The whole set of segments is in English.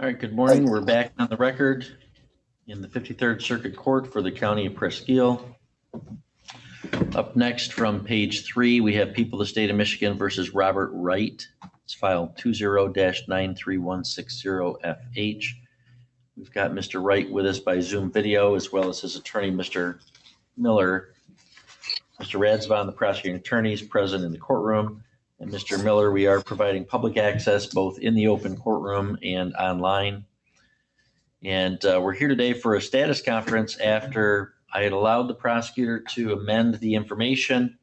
All right, good morning. We're back on the record in the 53rd Circuit Court for the County of Presqu'île. Up next from page 3, we have People of the State of Michigan versus Robert Wright. It's file 20-93160FH. We've got Mr. Wright with us by Zoom video, as well as his attorney, Mr. Miller. Mr. Radsbaum, the prosecuting attorney, is present in the courtroom. And Mr. Miller, we are providing public access both in the open courtroom and online. And we're here today for a status conference after I had allowed the prosecutor to amend the information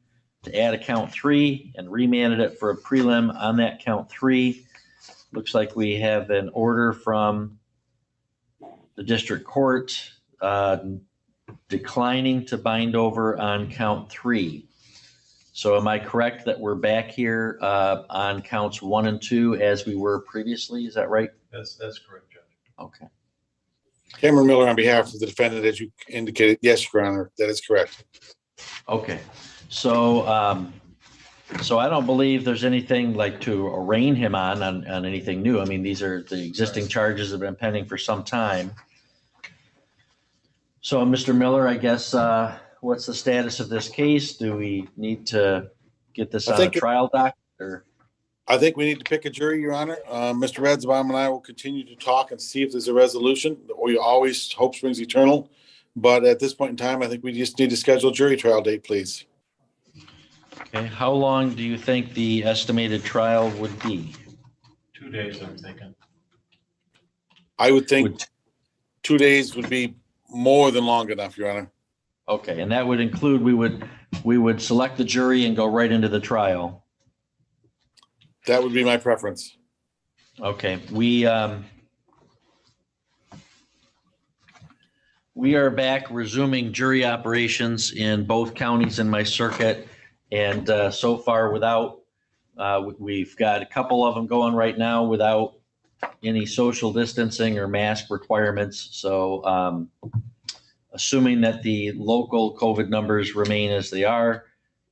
to add a count 3 and remanded it for a prelim on that count 3. Looks like we have an order from the district court declining to bind over on count 3. So am I correct that we're back here on counts 1 and 2 as we were previously? Is that right? That's correct, Judge. Okay. Cameron Miller on behalf of the defendant, as you indicated. Yes, Your Honor, that is correct. Okay. So so I don't believe there's anything like to arraign him on anything new. I mean, these are the existing charges that have been pending for some time. So Mr. Miller, I guess, what's the status of this case? Do we need to get this on a trial docket? Or? I think we need to pick a jury, Your Honor. Mr. Radsbaum and I will continue to talk and see if there's a resolution. We always hope springs eternal. But at this point in time, I think we just need to schedule a jury trial date, please. Okay. How long do you think the estimated trial would be? 2 days, I'm thinking. I would think 2 days would be more than long enough, Your Honor. Okay, and that would include we would select the jury and go right into the trial. That would be my preference. Okay, we are back resuming jury operations in both counties in my circuit, and so far without we've got a couple of them going right now without any social distancing or mask requirements. So assuming that the local COVID numbers remain as they are,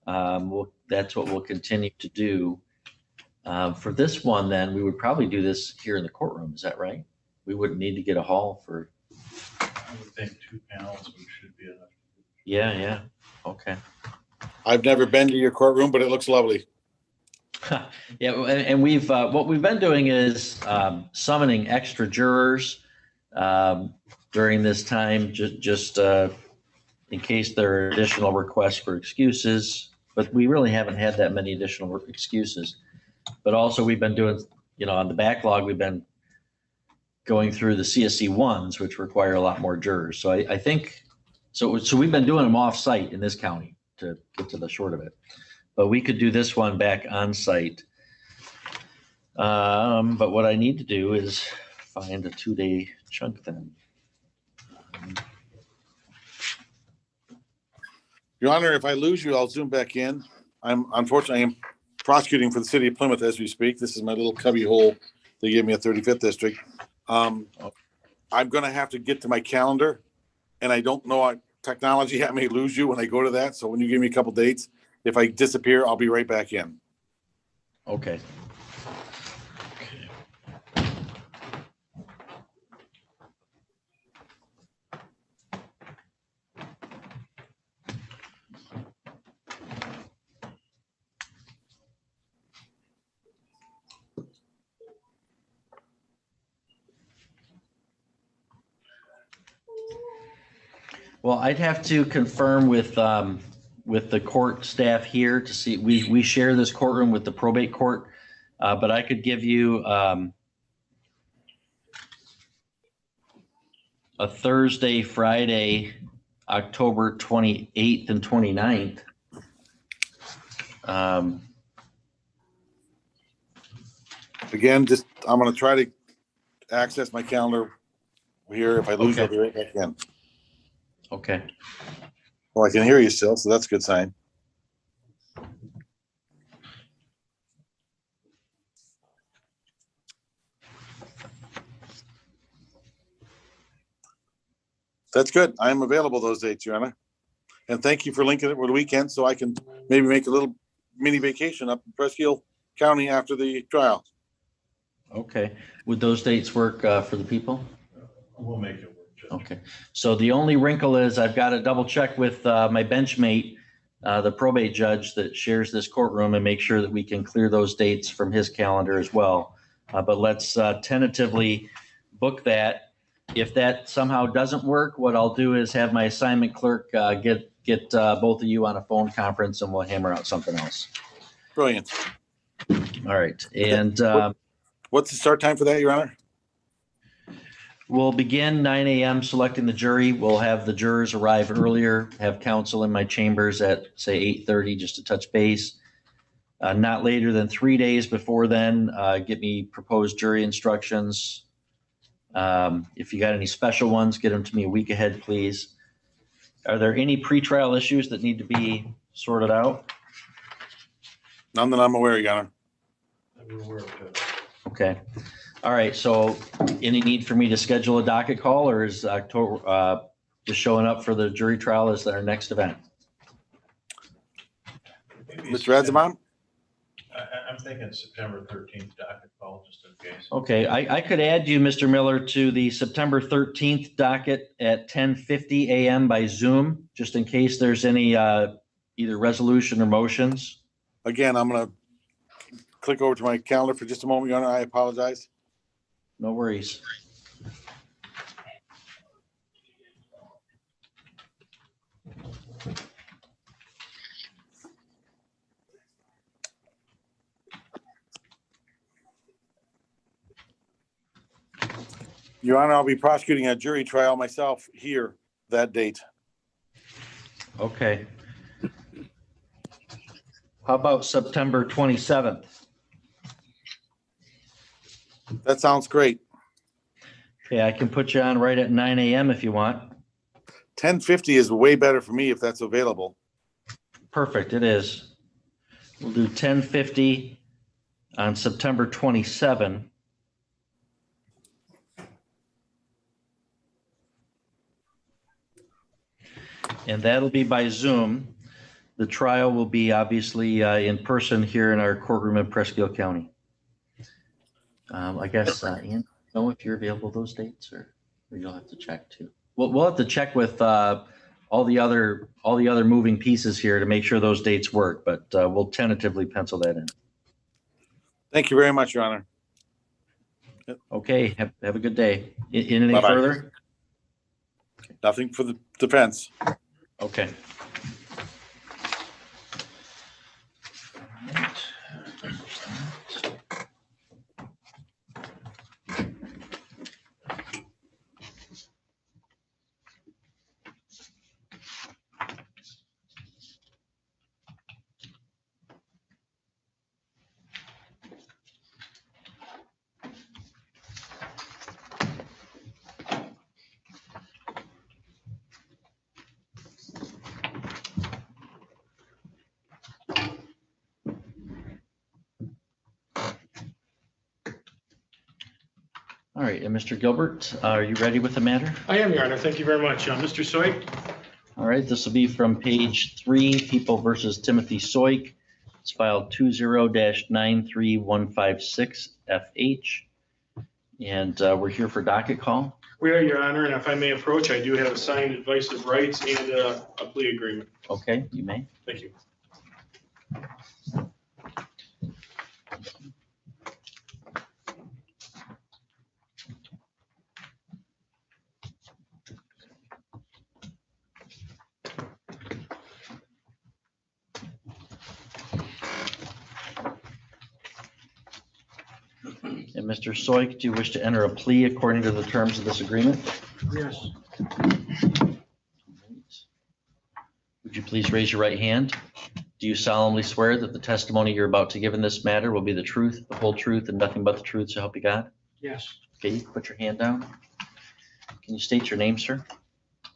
that's what we'll continue to do. For this one, then, we would probably do this here in the courtroom. Is that right? We wouldn't need to get a hall for. I would think 2 panels should be enough. Yeah. Okay. I've never been to your courtroom, but it looks lovely. Yeah, and we've what we've been doing is summoning extra jurors during this time, just in case there are additional requests for excuses. But we really haven't had that many additional excuses. But also we've been doing, on the backlog, we've been going through the CSC ones, which require a lot more jurors. So I think, so we've been doing them off site in this county to get to the short of it. But we could do this one back on site. But what I need to do is find a 2-day chunk then. Your Honor, if I lose you, I'll zoom back in. Unfortunately, I'm prosecuting for the city of Plymouth as we speak. This is my little cubby hole. They gave me a 35th district. I'm going to have to get to my calendar, and I don't know technology. I may lose you when I go to that. So when you give me a couple dates, if I disappear, I'll be right back in. Okay. Well, I'd have to confirm with the court staff here to see. We share this courtroom with the probate court, but I could give you a Thursday, Friday, October 28th and 29th. Again, I'm going to try to access my calendar here. If I lose, I'll be right back in. Okay. Well, I can hear you still, so that's a good sign. That's good. I'm available those dates, Your Honor. And thank you for linking it with the weekend so I can maybe make a little mini vacation up in Presqu'île County after the trial. Okay. Would those dates work for the people? We'll make it work, Judge. Okay. So the only wrinkle is I've got to double check with my benchmate, the probate judge that shares this courtroom, and make sure that we can clear those dates from his calendar as well. But let's tentatively book that. If that somehow doesn't work, what I'll do is have my assignment clerk get both of you on a phone conference, and we'll hammer out something else. Brilliant. All right. And What's the start time for that, Your Honor? we'll begin 9 a.m. selecting the jury. We'll have the jurors arrive earlier, have counsel in my chambers at, say, 8:30 just to touch base. Not later than 3 days before then, get me proposed jury instructions. If you got any special ones, get them to me a week ahead, please. Are there any pretrial issues that need to be sorted out? None that I'm aware, Your Honor. That will work, Judge. Okay. All right. So any need for me to schedule a docket call, or is October just showing up for the jury trial as our next event? Maybe Mr. Heidemann? I'm thinking September 13th docket call, just in case. Okay. I could add you, Mr. Miller, to the September 13th docket at 10:50 a.m. by Zoom, just in case there's any either resolution or motions. Again, I'm going to click over to my calendar for just a moment, Your Honor. I apologize. No worries. Your Honor, I'll be prosecuting a jury trial myself here that date. Okay. How about September 27th? That sounds great. Okay, I can put you on right at 9 a.m. if you want. 10:50 is way better for me if that's available. Perfect, it is. We'll do 10:50 on September 27. And that'll be by Zoom. The trial will be obviously in person here in our courtroom in Presque Isle County. I guess, Ian, know if you're available those dates, or you'll have to check too. We'll have to check with all the other moving pieces here to make sure those dates work, but we'll tentatively pencil that in. Thank you very much, Your Honor. Okay, have a good day. Anything Bye-bye. further? Nothing for the defense. Okay. All right, and Mr. Gilbert, are you ready with the matter? I am, Your Honor. Thank you very much. Mr. Soyk? All right, this will be from page 3, People versus Timothy Soyk. It's filed 20-93156FH. And we're here for docket call. We are, Your Honor, and if I may approach, I do have a signed advice of rights and a plea agreement. Okay, you may. Thank you. And Mr. Soyk, do you wish to enter a plea according to the terms of this agreement? Yes. Would you please raise your right hand? Do you solemnly swear that the testimony you're about to give in this matter will be the truth, the whole truth, and nothing but the truth, so help you God? Yes. Okay, you can put your hand down. Can you state your name, sir?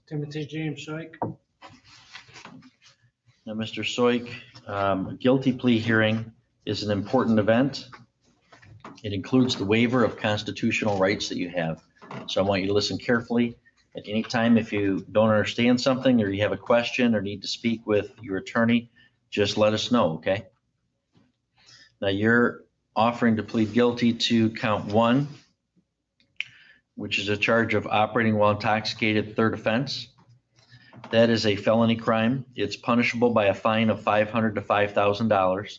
Timothy James Soyk. Now, Mr. Soyk, a guilty plea hearing is an important event. It includes the waiver of constitutional rights that you have. So I want you to listen carefully. At any time, if you don't understand something or you have a question or need to speak with your attorney, just let us know, okay? Now, you're offering to plead guilty to count 1, which is a charge of operating while intoxicated, third offense. That is a felony crime. It's punishable by a fine of $500 to $5,000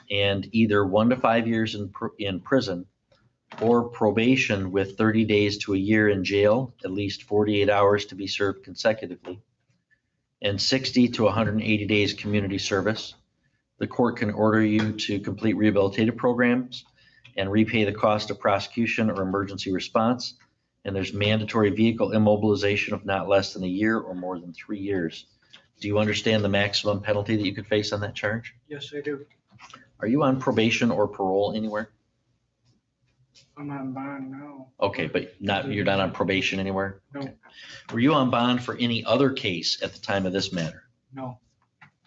and either 1 to 5 years in prison or probation with 30 days to a year in jail, at least 48 hours to be served consecutively, and 60 to 180 days community service. The court can order you to complete rehabilitative programs and repay the cost of prosecution or emergency response. And there's mandatory vehicle immobilization of not less than a year or more than 3 years. Do you understand the maximum penalty that you could face on that charge? Yes, I do. Are you on probation or parole anywhere? I'm on bond now. Okay, but you're not on probation anywhere? No, Were you on bond for any other case at the time of this matter? no,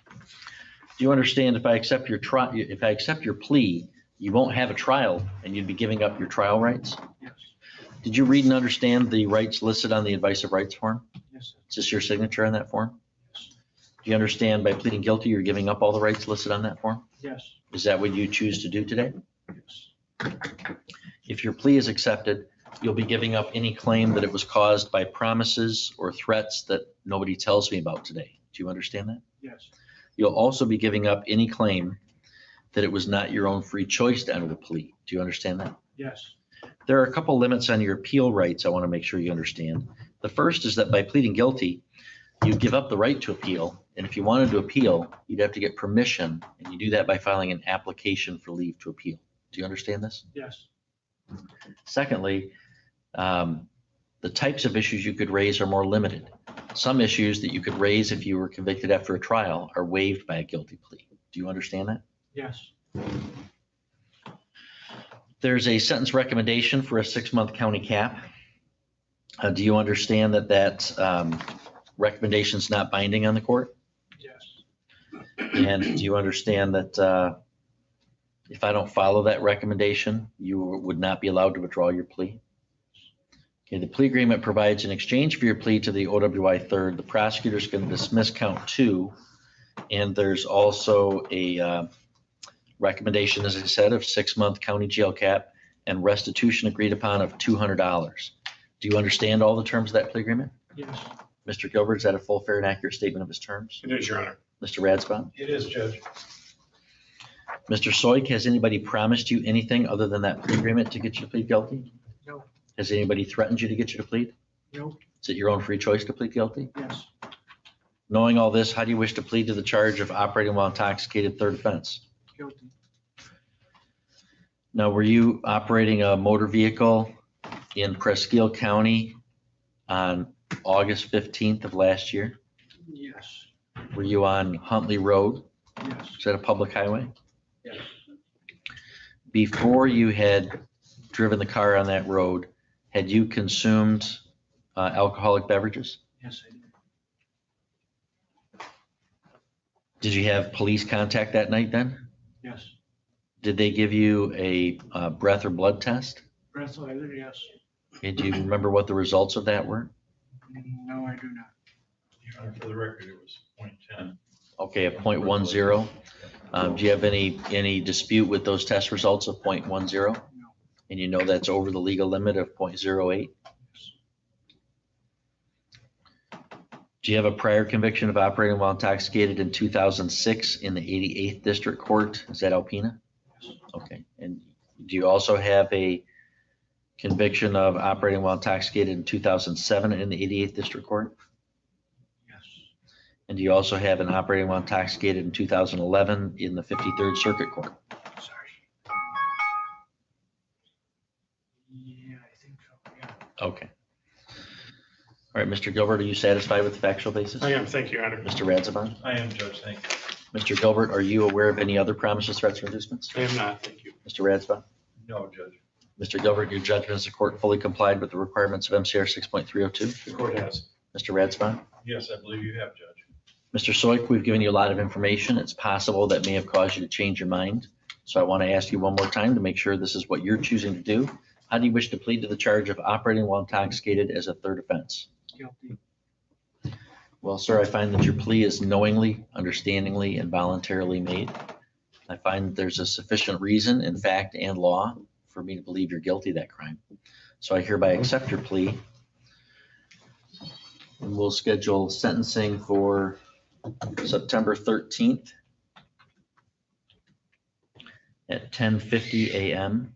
Do you understand if I accept your plea, you won't have a trial and you'd be giving up your trial rights? yes, Did you read and understand the rights listed on the advice of rights form? yes, Is this your signature on that form? yes, Do you understand by pleading guilty, you're giving up all the rights listed on that form? yes, Is that what you choose to do today? yes, If your plea is accepted, you'll be giving up any claim that it was caused by promises or threats that nobody tells me about today. Do you understand that? yes, You'll also be giving up any claim that it was not your own free choice to enter the plea. Do you understand that? yes, There are a couple limits on your appeal rights I want to make sure you understand. The first is that by pleading guilty, you give up the right to appeal. And if you wanted to appeal, you'd have to get permission. And you do that by filing an application for leave to appeal. Do you understand this? yes, Secondly, the types of issues you could raise are more limited. Some issues that you could raise if you were convicted after a trial are waived by a guilty plea. Do you understand that? yes, There's a sentence recommendation for a 6-month county cap. Do you understand that recommendation is not binding on the court? yes, And do you understand that if I don't follow that recommendation, you would not be allowed to withdraw your plea? Okay, the plea agreement provides in exchange for your plea to the OWY third, the prosecutor is going to dismiss count 2. And there's also a recommendation, as I said, of 6-month county jail cap and restitution agreed upon of $200. Do you understand all the terms of that plea agreement? yes, Mr. Gilbert, is that a full, fair, and accurate statement of his terms? It is, Your Honor. Mr. Radsbaum? It is, Judge. Mr. Soyk, has anybody promised you anything other than that plea agreement to get you to plead guilty? no, Has anybody threatened you to get you to plead? no, Is it your own free choice to plead guilty? yes, Knowing all this, how do you wish to plead to the charge of operating while intoxicated, third offense? guilty, Now, were you operating a motor vehicle in Presqu'île County on August 15th of last year? yes, Were you on Huntley Road? yes, Is that a public highway? yes, Before you had driven the car on that road, had you consumed alcoholic beverages? yes, I did. Did you have police contact that night then? Yes, Did they give you a breath or blood test? breathalyzer, yes, Okay, do you remember what the results of that were? no, I do not. Your Honor, for the record, it was .10. Okay, a .10. Do you have any dispute with those test results of .10? No. And you know that's over the legal limit of .08? Do you have a prior conviction of operating while intoxicated in 2006 in the 88th District Court? Is that Alpena? Yes. Okay. And do you also have a conviction of operating while intoxicated in 2007 in the 88th District Court? Yes, And do you also have an operating while intoxicated in 2011 in the 53rd Circuit Court? sorry. Yeah, I think so, yeah. Okay. All right, Mr. Gilbert, are you satisfied with the factual basis? I am, thank you, Your Honor. Mr. Radsabon? I am, Judge, thank you. Mr. Gilbert, are you aware of any other promises, threats, or inducements? I am not, thank you. Mr. Radsabon? No, Judge. Mr. Gilbert, your judgment as the court fully complied with the requirements of MCR 6.302. The court has. Mr. Radsabon? Yes, I believe you have, Judge. Mr. Soyk, we've given you a lot of information. It's possible that may have caused you to change your mind. So I want to ask you one more time to make sure this is what you're choosing to do. How do you wish to plead to the charge of operating while intoxicated as a third offense? Guilty, Well, sir, I find that your plea is knowingly, understandingly, and voluntarily made. I find there's a sufficient reason in fact and law for me to believe you're guilty of that crime. So I hereby accept your plea. And we'll schedule sentencing for September 13th at 10:50 a.m.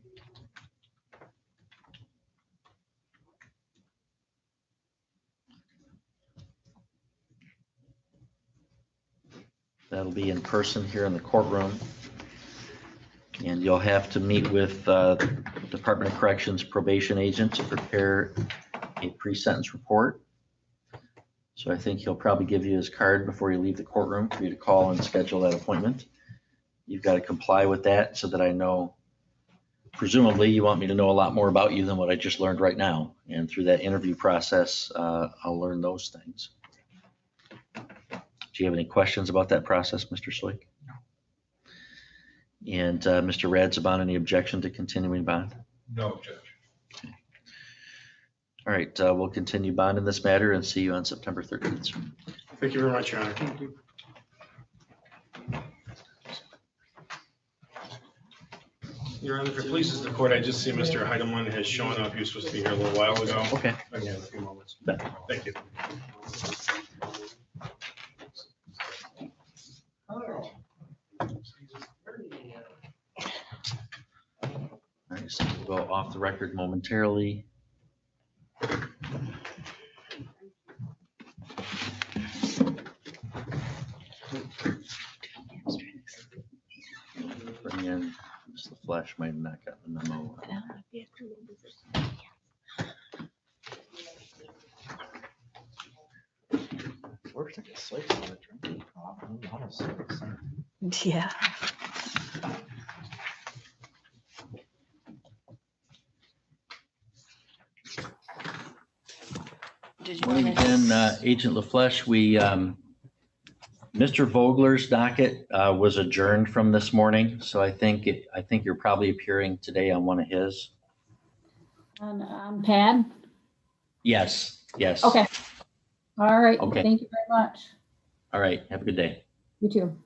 That'll be in person here in the courtroom. And you'll have to meet with Department of Corrections probation agent to prepare a pre-sentence report. So I think he'll probably give you his card before you leave the courtroom for you to call and schedule that appointment. You've got to comply with that so that I know, presumably you want me to know a lot more about you than what I just learned right now. And through that interview process, I'll learn those things. Do you have any questions about that process, Mr. Soyk? No. And Mr. Radzabon, any objection to continuing bond? No, Judge. All right, we'll continue bond in this matter and see you on September 13th. sir. Thank you very much, Your Honor. Thank you. Your Honor, if it pleases the court, I just see Mr. Heidemann has shown up. He was supposed to be here a little while ago. Okay. Again, a few moments. Bet. Thank you. All right, so we'll go off the record momentarily. Bring in, just the flash might have not gotten the memo. Works like a slice of a drink. Yeah. Did you Morning want again, to? Agent LaFleche. Mr. Vogler's docket was adjourned from this morning, so I think you're probably appearing today on one of his. On pad? Yes, yes. Okay. All right. Okay. Thank you very much. All right, have a good day. You too.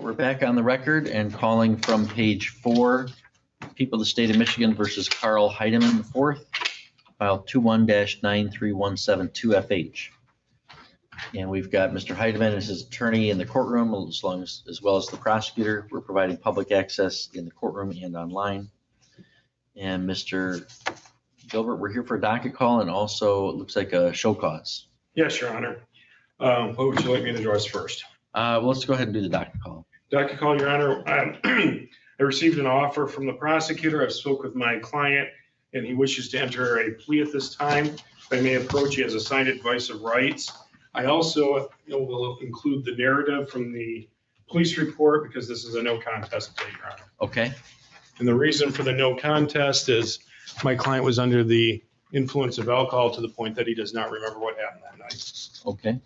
we're back on the record and calling from page 4, People of the State of Michigan versus Carl Heidemann IV, file 21-93172FH. And we've got Mr. Heidemann as his attorney in the courtroom, as well as the prosecutor. We're providing public access in the courtroom and online. And Mr. Gilbert, we're here for a docket call and also it looks like a show cause. Yes, Your Honor. What would you like me to address first? Well, let's go ahead and do the docket call. Docket call, Your Honor. I received an offer from the prosecutor. I've spoke with my client and he wishes to enter a plea at this time. If I may approach, he has a signed advice of rights. I also will include the narrative from the police report because this is a no contest plea, Your Honor. Okay. And the reason for the no contest is my client was under the influence of alcohol to the point that he does not remember what happened that night. Okay.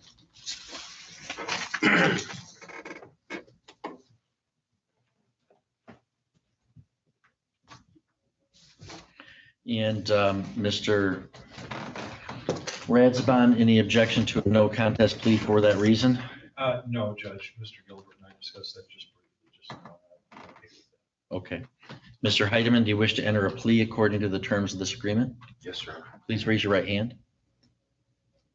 And Mr. Radsbon, any objection to a no contest plea for that reason? No, Judge. Mr. Gilbert and I discussed that just briefly. Okay. Mr. Heidemann, do you wish to enter a plea according to the terms of this agreement? Yes, sir. Please raise your right hand.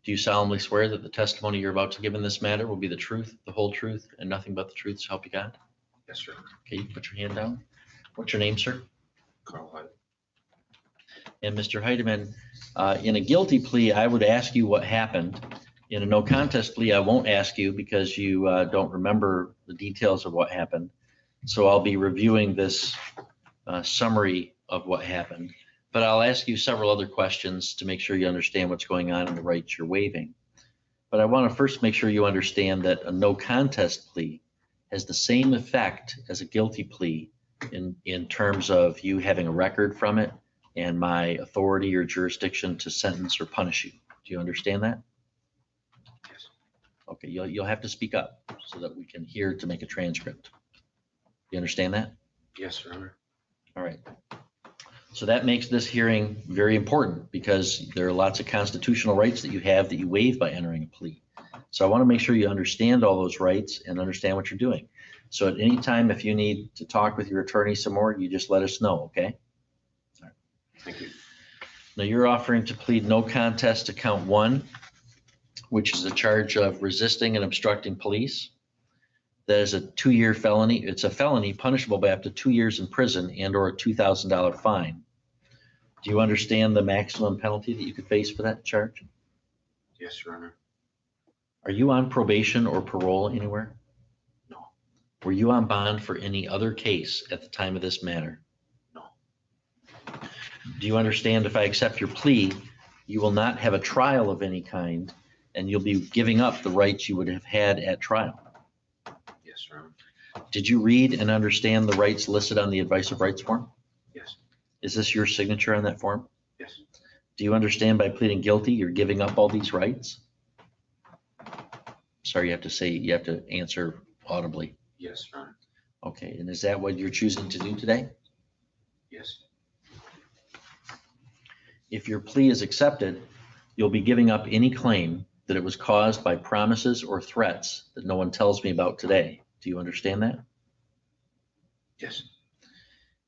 Do you solemnly swear that the testimony you're about to give in this matter will be the truth, the whole truth, and nothing but the truth, so help you God? Yes, sir. Okay, you can put your hand down. What's your name, sir? Carl Hyde. And Mr. Heidemann, in a guilty plea, I would ask you what happened. In a no contest plea, I won't ask you because you don't remember the details of what happened. So I'll be reviewing this summary of what happened. But I'll ask you several other questions to make sure you understand what's going on and the rights you're waiving. But I want to first make sure you understand that a no contest plea has the same effect as a guilty plea in terms of you having a record from it and my authority or jurisdiction to sentence or punish you. Do you understand that? Yes. Okay, you'll have to speak up so that we can hear to make a transcript. You understand that? Yes, Your Honor. All right. So that makes this hearing very important because there are lots of constitutional rights that you have that you waive by entering a plea. So I want to make sure you understand all those rights and understand what you're doing. So at any time, if you need to talk with your attorney some more, you just let us know, okay? All right. Thank you. Now you're offering to plead no contest to count 1, which is a charge of resisting and obstructing police. That is a 2-year felony. It's a felony punishable by up to 2 years in prison and or a $2,000 fine. Do you understand the maximum penalty that you could face for that charge? Yes, Your Honor. Are you on probation or parole anywhere? No. Were you on bond for any other case at the time of this matter? No. Do you understand if I accept your plea, you will not have a trial of any kind and you'll be giving up the rights you would have had at trial? Yes, Your Honor. Did you read and understand the rights listed on the advice of rights form? Yes. Is this your signature on that form? Yes. Do you understand by pleading guilty, you're giving up all these rights? Sorry, you have to answer audibly. Yes, Your Honor. Okay, and is that what you're choosing to do today? Yes. If your plea is accepted, you'll be giving up any claim that it was caused by promises or threats that no one tells me about today. Do you understand that? Yes.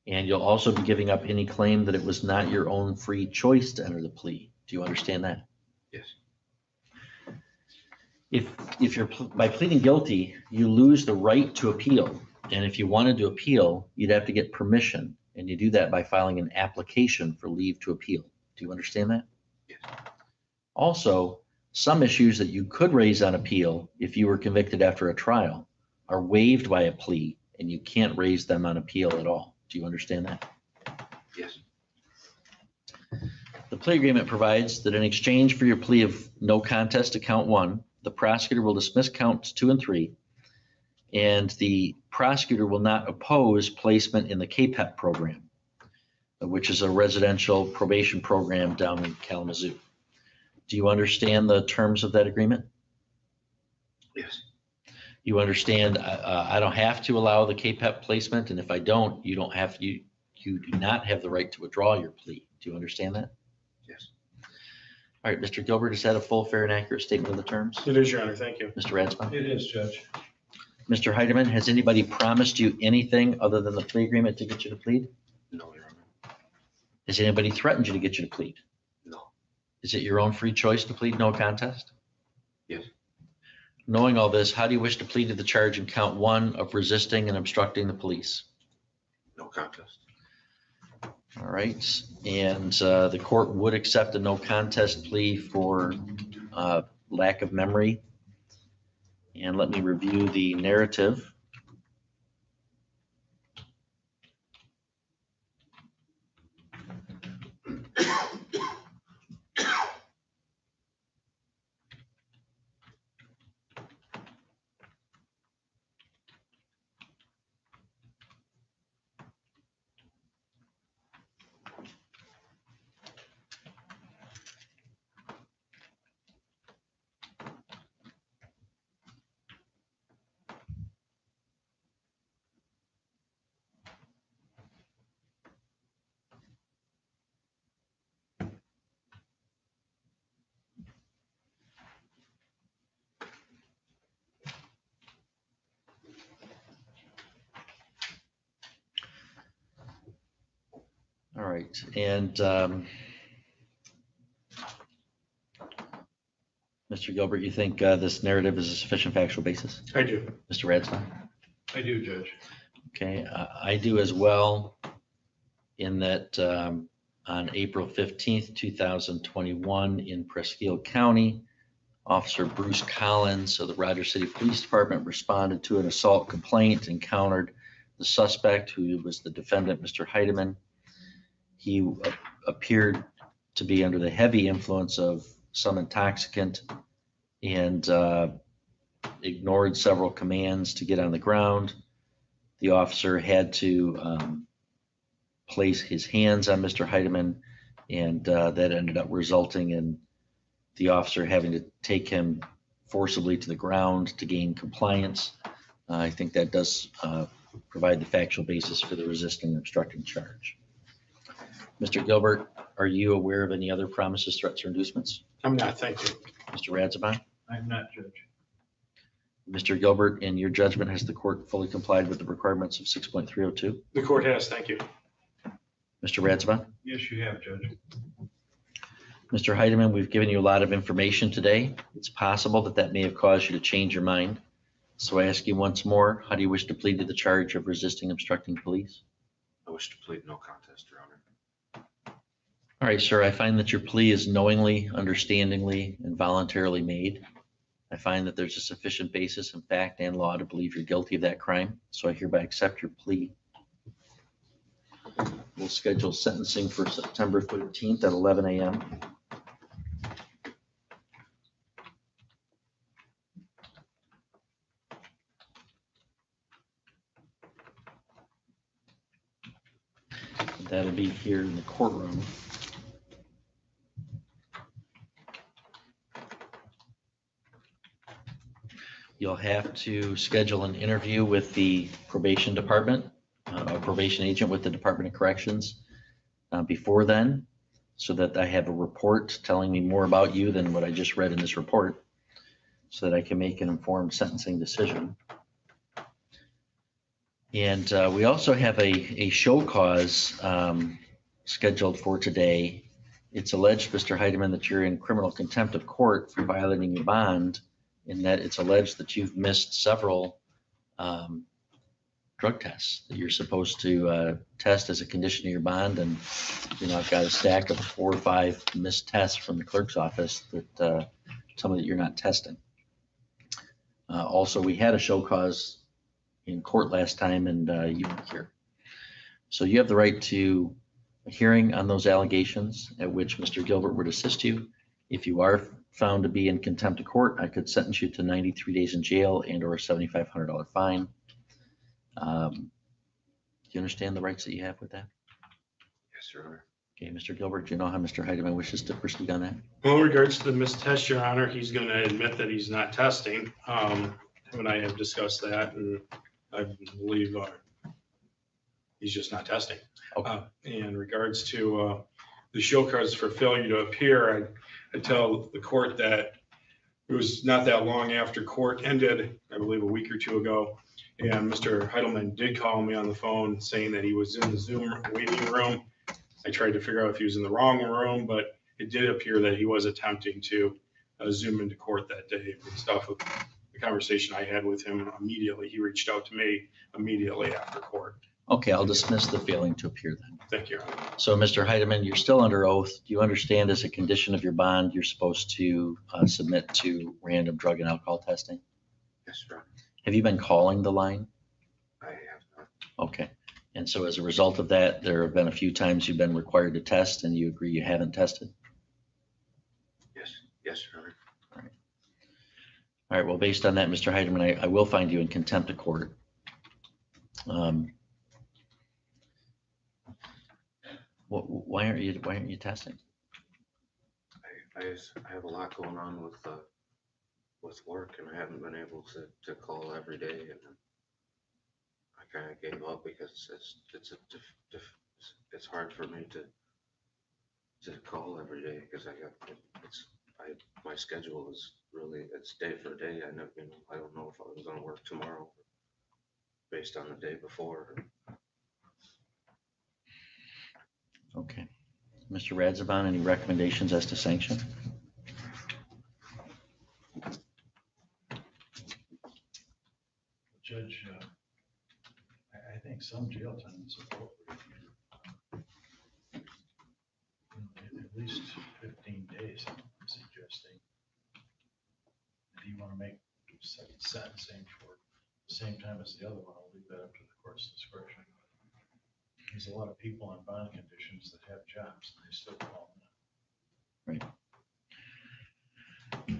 And you'll also be giving up any claim that it was not your own free choice to enter the plea. Do you understand that? Yes. If you're by pleading guilty, you lose the right to appeal. And if you wanted to appeal, you'd have to get permission. And you do that by filing an application for leave to appeal. Do you understand that? Yes. Also, some issues that you could raise on appeal if you were convicted after a trial are waived by a plea and you can't raise them on appeal at all. Do you understand that? Yes. The plea agreement provides that in exchange for your plea of no contest to count 1, the prosecutor will dismiss counts 2 and 3, and the prosecutor will not oppose placement in the KPEP program, which is a residential probation program down in Kalamazoo. Do you understand the terms of that agreement? Yes. You understand I don't have to allow the KPEP placement, and if I don't, you do not have the right to withdraw your plea. Do you understand that? Yes. All right, Mr. Gilbert, is that a full, fair, and accurate statement of the terms? It is, Your Honor. Thank you. Mr. Radsbaum? It is, Judge. Mr. Heidemann, has anybody promised you anything other than the plea agreement to get you to plead? No, Your Honor. Has anybody threatened you to get you to plead? No. Is it your own free choice to plead no contest? Yes. Knowing all this, how do you wish to plead to the charge in count 1 of resisting and obstructing the police? No contest. All right, and the court would accept a no contest plea for lack of memory. And let me review the narrative. All right, and Mr. Gilbert, you think this narrative is a sufficient factual basis? I do. Mr. Radsman? I do, Judge. Okay, I do as well, in that on April 15th, 2021, in Presque County, Officer Bruce Collins of the Rogers City Police Department responded to an assault complaint, encountered the suspect, who was the defendant, Mr. Heidemann. He appeared to be under the heavy influence of some intoxicant and ignored several commands to get on the ground. The officer had to place his hands on Mr. Heidemann, and that ended up resulting in the officer having to take him forcibly to the ground to gain compliance. I think that does provide the factual basis for the resisting and obstructing charge. Mr. Gilbert, are you aware of any other promises, threats, or inducements? I'm not, thank you. Mr. Radsabon? I'm not, Judge. Mr. Gilbert, in your judgment, has the court fully complied with the requirements of 6.302? The court has, thank you. Mr. Radsabon? Yes, you have, Judge. Mr. Heidemann, we've given you a lot of information today. It's possible that that may have caused you to change your mind. So I ask you once more, how do you wish to plead to the charge of resisting, obstructing police? I wish to plead no contest, Your Honor. All right, sir, I find that your plea is knowingly, understandingly, and voluntarily made. I find that there's a sufficient basis in fact and law to believe you're guilty of that crime, so I hereby accept your plea. We'll schedule sentencing for September 13th at 11 a.m. That'll be here in the courtroom. You'll have to schedule an interview with the probation department, a probation agent with the Department of Corrections before then, so that I have a report telling me more about you than what I just read in this report, so that I can make an informed sentencing decision. And we also have a show cause scheduled for today. It's alleged, Mr. Heidemann, that you're in criminal contempt of court for violating your bond, in that it's alleged that you've missed several drug tests that you're supposed to test as a condition of your bond. And, you know, I've got a stack of 4 or 5 missed tests from the clerk's office that tell me that you're not testing. Also, we had a show cause in court last time, and you weren't here. So you have the right to a hearing on those allegations, at which Mr. Gilbert would assist you. If you are found to be in contempt of court, I could sentence you to 93 days in jail and or a $7,500 fine. Do you understand the rights that you have with that? Yes, Your Honor. Okay, Mr. Gilbert, do you know how Mr. Heidemann wishes to proceed on that? Well, in regards to the missed test, Your Honor, he's going to admit that he's not testing. Him and I have discussed that, and I believe he's just not testing. Okay. In regards to the show cause for failure to appear, I tell the court that It was not that long after court ended, I believe a week or two ago. And Mr. Heidemann did call me on the phone saying that he was in the Zoom waiting room. I tried to figure out if he was in the wrong room, but it did appear that he was attempting to Zoom into court that day based off of the conversation I had with him immediately. He reached out to me immediately after court. Okay, I'll dismiss the failing to appear then. Thank you, Your Honor. So, Mr. Heidemann, you're still under oath. Do you understand as a condition of your bond, you're supposed to submit to random drug and alcohol testing? Yes, Your Honor. Have you been calling the line? I have not. Okay. And so as a result of that, there have been a few times you've been required to test and you agree you haven't tested? Yes, yes, Your Honor. All right, well, based on that, Mr. Heidemann, I will find you in contempt of court. Why aren't you testing? I have a lot going on with work, and I haven't been able to call every day, and I kind of gave up because it's hard for me to call every day because my schedule is really, it's day for day. I don't know if I'm going to work tomorrow based on the day before. Okay. Mr. Radzabon, any recommendations as to sanction? Judge, I think some jail time is appropriate here. At least 15 days, I'm suggesting. If you want to make sentencing for the same time as the other one, I'll leave that up to the court's discretion. There's a lot of people on bond conditions that have jobs and they still call them. Right.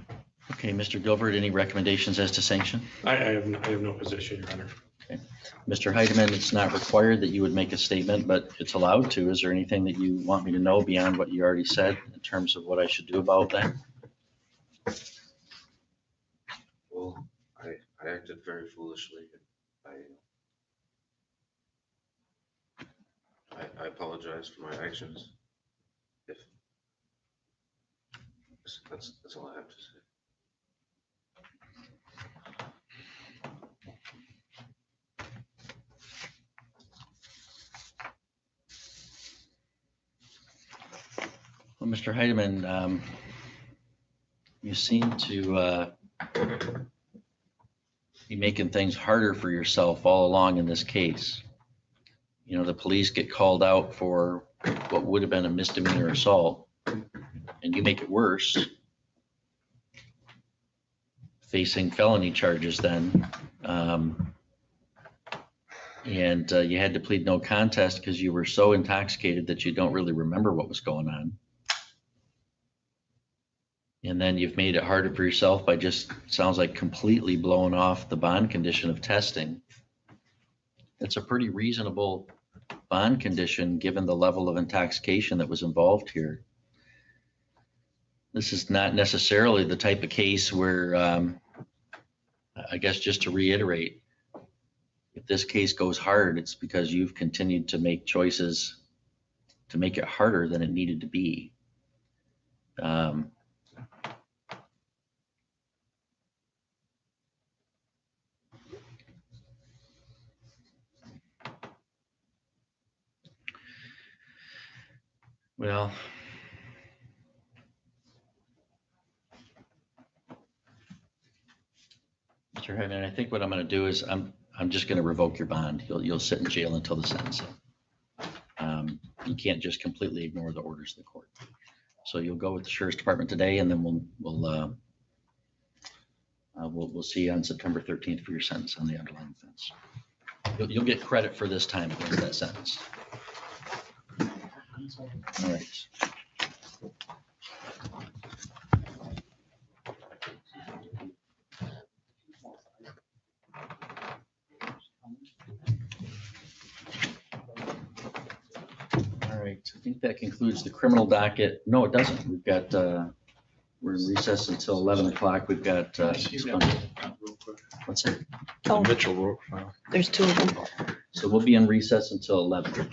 Okay, Mr. Gilbert, any recommendations as to sanction? I have no position, Your Honor. Okay. Mr. Heidemann, it's not required that you would make a statement, but it's allowed to. Is there anything that you want me to know beyond what you already said in terms of what I should do about that? Well, I acted very foolishly. I apologize for my actions. That's all I have to say. Well, Mr. Heidemann, you seem to be making things harder for yourself all along in this case. You know, the police get called out for what would have been a misdemeanor assault, and you make it worse, facing felony charges then. And you had to plead no contest because you were so intoxicated that you don't really remember what was going on. And then you've made it harder for yourself by just, sounds like, completely blowing off the bond condition of testing. It's a pretty reasonable bond condition given the level of intoxication that was involved here. This is not necessarily the type of case where, I guess just to reiterate, if this case goes hard, it's because you've continued to make choices to make it harder than it needed to be. Well, Mr. Heidemann, I think what I'm going to do is I'm just going to revoke your bond. You'll sit in jail until the sentencing. You can't just completely ignore the orders of the court. So you'll go with the Sheriff's Department today, and then we'll see you on September 13th for your sentence on the underlying offense. You'll get credit for this time against that sentence. All right. All right, I think that concludes the criminal docket. No, it doesn't. We've got, we're in recess until 11 o'clock. We've got, what's that? Mitchell wrote. There's two of them. So we'll be in recess until 11.